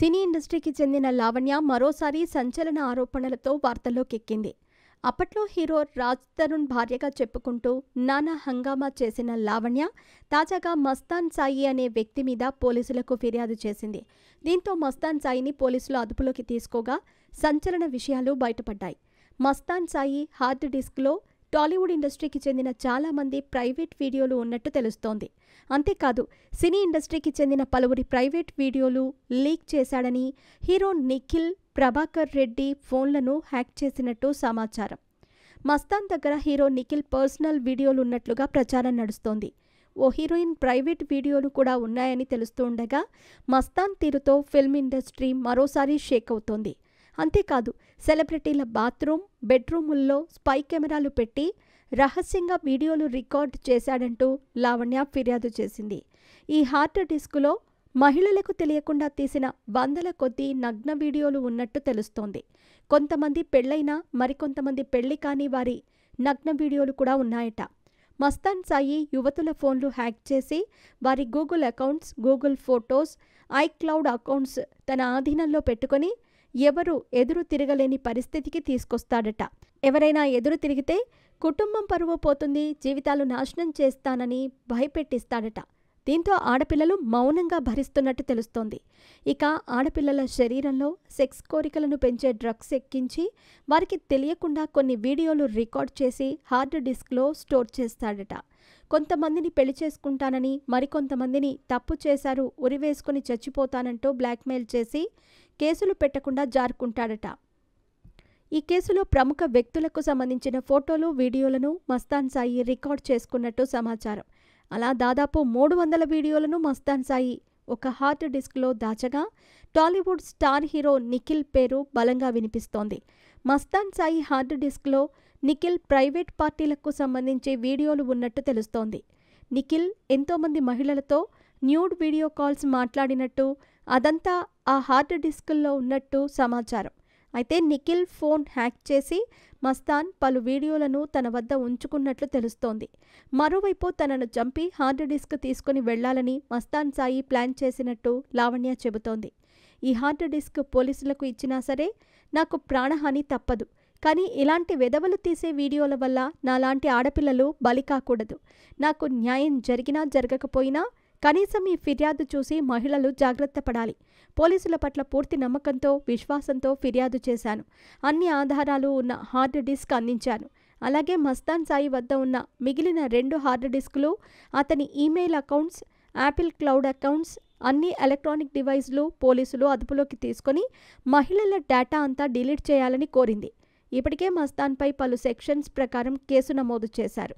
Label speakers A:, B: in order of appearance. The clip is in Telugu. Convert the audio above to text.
A: సినీ ఇండస్ట్రీకి చెందిన లావణ్య మరోసారి సంచలన ఆరోపణలతో వార్తల్లోకెక్కింది. అప్పట్లో హీరో రాజ్ తరుణ్ భార్యగా చెప్పుకుంటూ నానా హంగామా చేసిన లావణ్య తాజాగా మస్తాన్ సాయి అనే వ్యక్తి మీద పోలీసులకు ఫిర్యాదు చేసింది. దీంతో మస్తాన్ సాయిని పోలీసులు అదుపులోకి తీసుకోగా సంచలన విషయాలు బయటపడ్డాయి. మస్తాన్ సాయి హార్డ్ డిస్క్లో టాలీవుడ్ ఇండస్ట్రీకి చెందిన చాలా మంది ప్రైవేట్ వీడియోలు ఉన్నట్టు తెలుస్తోంది. అంతేకాదు సినీ ఇండస్ట్రీకి చెందిన పలువురి ప్రైవేట్ వీడియోలు లీక్ చేశాడని, హీరో నిఖిల్ ప్రభాకర్ రెడ్డి ఫోన్లను హ్యాక్ చేసినట్టు సమాచారం. మస్తాన్ దగ్గర హీరో నిఖిల్ పర్సనల్ వీడియోలున్నట్లుగా ప్రచారం నడుస్తోంది. ఓ హీరోయిన్ ప్రైవేట్ వీడియోలు కూడా ఉన్నాయని తెలుస్తుండగా మస్తాన్ తీరుతో ఫిల్మ్ ఇండస్ట్రీ మరోసారి షేక్ అవుతోంది. అంతేకాదు సెలబ్రిటీల బాత్రూమ్, బెడ్రూముల్లో స్పై కెమెరాలు పెట్టి రహస్యంగా వీడియోలు రికార్డ్ చేశాడంటూ లావణ్య ఫిర్యాదు చేసింది. ఈ హార్డ్ డిస్కులో మహిళలకు తెలియకుండా తీసిన వందల కొద్దీ నగ్న వీడియోలు ఉన్నట్టు తెలుస్తోంది. కొంతమంది పెళ్లైన, మరికొంతమంది పెళ్లి కాని వారి నగ్న వీడియోలు కూడా ఉన్నాయట. మస్తాన్ సాయి యువతుల ఫోన్లు హ్యాక్ చేసి వారి Google accounts, Google photos, iCloud accounts తన ఆధీనంలో పెట్టుకుని ఎవరు ఎదురు తిరగలేని పరిస్థితికి తీసుకొస్తాడట. ఎవరైనా ఎదురు తిరిగితే కుటుంబం పరువు పోతుంది, జీవితాలు నాశనం చేస్తానని భయపెట్టిస్తాడట. దీంతో ఆడపిల్లలు మౌనంగా భరిస్తున్నట్టు తెలుస్తోంది. ఇక ఆడపిల్లల శరీరంలో సెక్స్ కోరికలను పెంచే డ్రగ్స్ ఎక్కించి వారికి తెలియకుండా కొన్ని వీడియోలు రికార్డ్ చేసి హార్డ్ డిస్క్లో స్టోర్ చేస్తాడట. కొంతమందిని పెళ్లి చేసుకుంటానని, మరికొంతమందిని తప్పు చేశారు, ఉరివేసుకుని చచ్చిపోతానంటూ బ్లాక్మెయిల్ చేసి కేసులు పెట్టకుండా జారుకుంటాడట. ఈ కేసులో ప్రముఖ వ్యక్తులకు సంబంధించిన ఫోటోలు, వీడియోలను మస్తాన్ సాయి రికార్డ్ చేసుకున్నట్టు సమాచారం. అలా దాదాపు 300 వీడియోలను మస్తాన్ సాయి ఒక హార్డ్ డిస్క్లో దాచగా టాలీవుడ్ స్టార్ హీరో నిఖిల్ పేరు బలంగా వినిపిస్తోంది. మస్తాన్ సాయి హార్డ్ డిస్క్లో నిఖిల్ ప్రైవేట్ పార్టీలకు సంబంధించి వీడియోలు ఉన్నట్టు తెలుస్తోంది. నిఖిల్ ఎంతోమంది మహిళలతో న్యూడ్ వీడియో కాల్స్ మాట్లాడినట్టు, అదంతా ఆ హార్డ్ డిస్కుల్లో ఉన్నట్టు సమాచారం. అయితే నిఖిల్ ఫోన్ హ్యాక్ చేసి మస్తాన్ పలు వీడియోలను తన వద్ద ఉంచుకున్నట్లు తెలుస్తోంది. మరోవైపు తనను చంపి హార్డ్ డిస్క్ తీసుకుని వెళ్లాలని మస్తాన్ సాయి ప్లాన్ చేసినట్టు లావణ్య చెబుతోంది. ఈ హార్డ్ డిస్క్ పోలీసులకు ఇచ్చినా సరే నాకు ప్రాణహాని తప్పదు, కానీ ఇలాంటి వెధవలు తీసే వీడియోల వల్ల నాలాంటి ఆడపిల్లలు బలి కాకూడదు. నాకు న్యాయం జరిగినా జరగకపోయినా కనీసం ఈ ఫిర్యాదు చూసి మహిళలు జాగ్రత్త పడాలి. పోలీసుల పట్ల పూర్తి నమ్మకంతో, విశ్వాసంతో ఫిర్యాదు చేశాను. అన్ని ఆధారాలు ఉన్న హార్డ్ డిస్క్ అందించాను. అలాగే మస్తాన్ సాయి వద్ద ఉన్న మిగిలిన 2 హార్డ్ డిస్కులు, అతని email accounts, Apple cloud accounts, అన్ని ఎలక్ట్రానిక్ డివైస్లు పోలీసులు అదుపులోకి తీసుకుని మహిళల డేటా అంతా డిలీట్ చేయాలని కోరింది. ఇప్పటికే మస్తాన్పై పలు సెక్షన్స్ ప్రకారం కేసు నమోదు చేశారు.